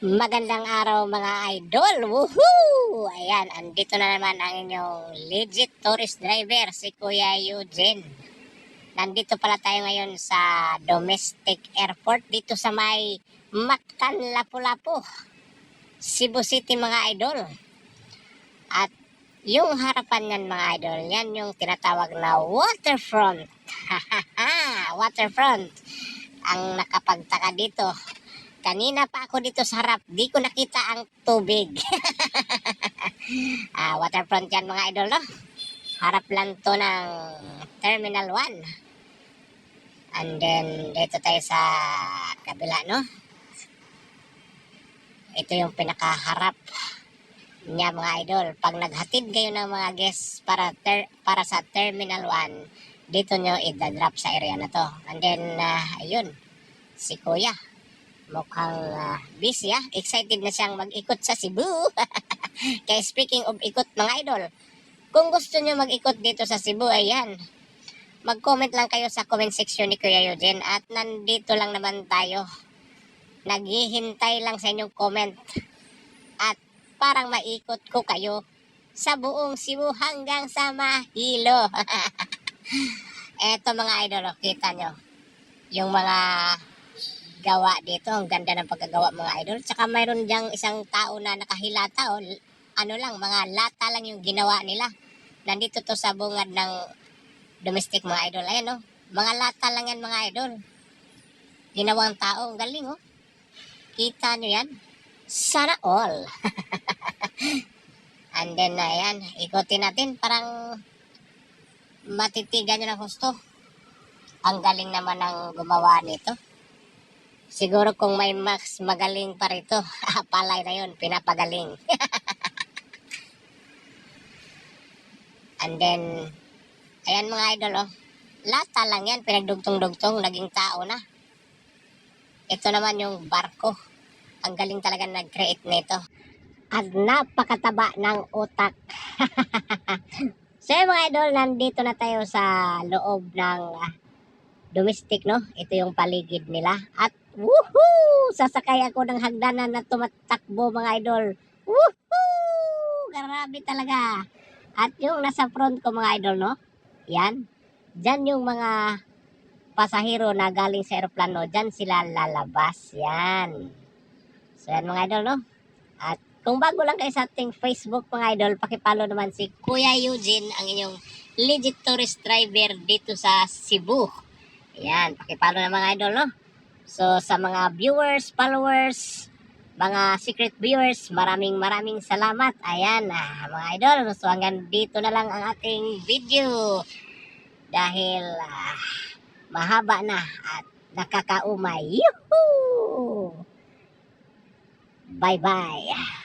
Magandang araw mga idol! Woohoo! Ayan, andito na naman ang inyong legit tourist driver, si Kuya Eugene. Nandito pala tayo ngayon sa domestic airport dito sa may Mactan, Lapu-Lapu, Cebu City mga idol. At yung harapan yan mga idol, yan yung tinatawag na waterfront. Waterfront ang nakapagtaka dito. Kanina pa ako dito sa harap, di ko nakita ang tubig. Waterfront yan mga idol, no? Harap lang to ng Terminal 1. And then, dito tayo sa kabila, no? Ito yung pinakaharap niya mga idol. Pag naghatid kayo ng mga guests para sa Terminal 1, dito nyo i-drop sa area na to. And then, ayun, si Kuya. Mukhang busy excited na siyang mag-ikot sa Cebu. Kaya speaking of ikot mga idol, kung gusto nyo mag-ikot dito sa Cebu, ayan, mag-comment lang kayo sa comment section ni Kuya Eugene at nandito lang naman tayo. Naghihintay lang sa inyong comment at parang maikot ko kayo sa buong Cebu hanggang sa Mahilo. Eto mga idol, kita nyo yung mga gawa dito. Ang ganda ng pagkagawa mga idol. Tsaka mayroon diyang isang tao na nakahilata. Ano lang, mga lata lang yung ginawa nila. Nandito to sa bungad ng domestic mga idol. Ayan mga lata lang yan mga idol. Ginawang tao. Ang galing Kita nyo yan? Sana all. And then ayan, ikutin natin. Parang matitigan nyo ng gusto. Ang galing naman ng gumawa nito. Siguro kung may mas magaling pa rito, palay na yun, pinapagaling. And then, ayan mga idol, lata lang yan, pinagdugtong-dugtong, naging tao na. Ito naman yung barko. Ang galing talaga nag-create nito. At napakataba ng utak. So mga idol, nandito na tayo sa loob ng domestic, no? Ito yung paligid nila. At woohoo! Sasakay ako ng hagdanan na tumatakbo mga idol. Woohoo! Grabe talaga. At yung nasa front ko mga idol, no? Yan. Diyan yung mga pasahero na galing sa aeroplano. Diyan sila lalabas. Yan. So yan mga idol, no? At kung bago lang kayo sa ating Facebook mga idol, pakipollow naman si Kuya Eugene, ang inyong legit tourist driver dito sa Cebu. Ayan, pakipollow na mga idol, no? So, sa mga viewers, followers, mga secret viewers, maraming salamat. Ayan, mga idol. So, hanggang dito na lang ang ating video. Dahil, mahaba na at nakakaumay. Yuhuu! Bye-bye!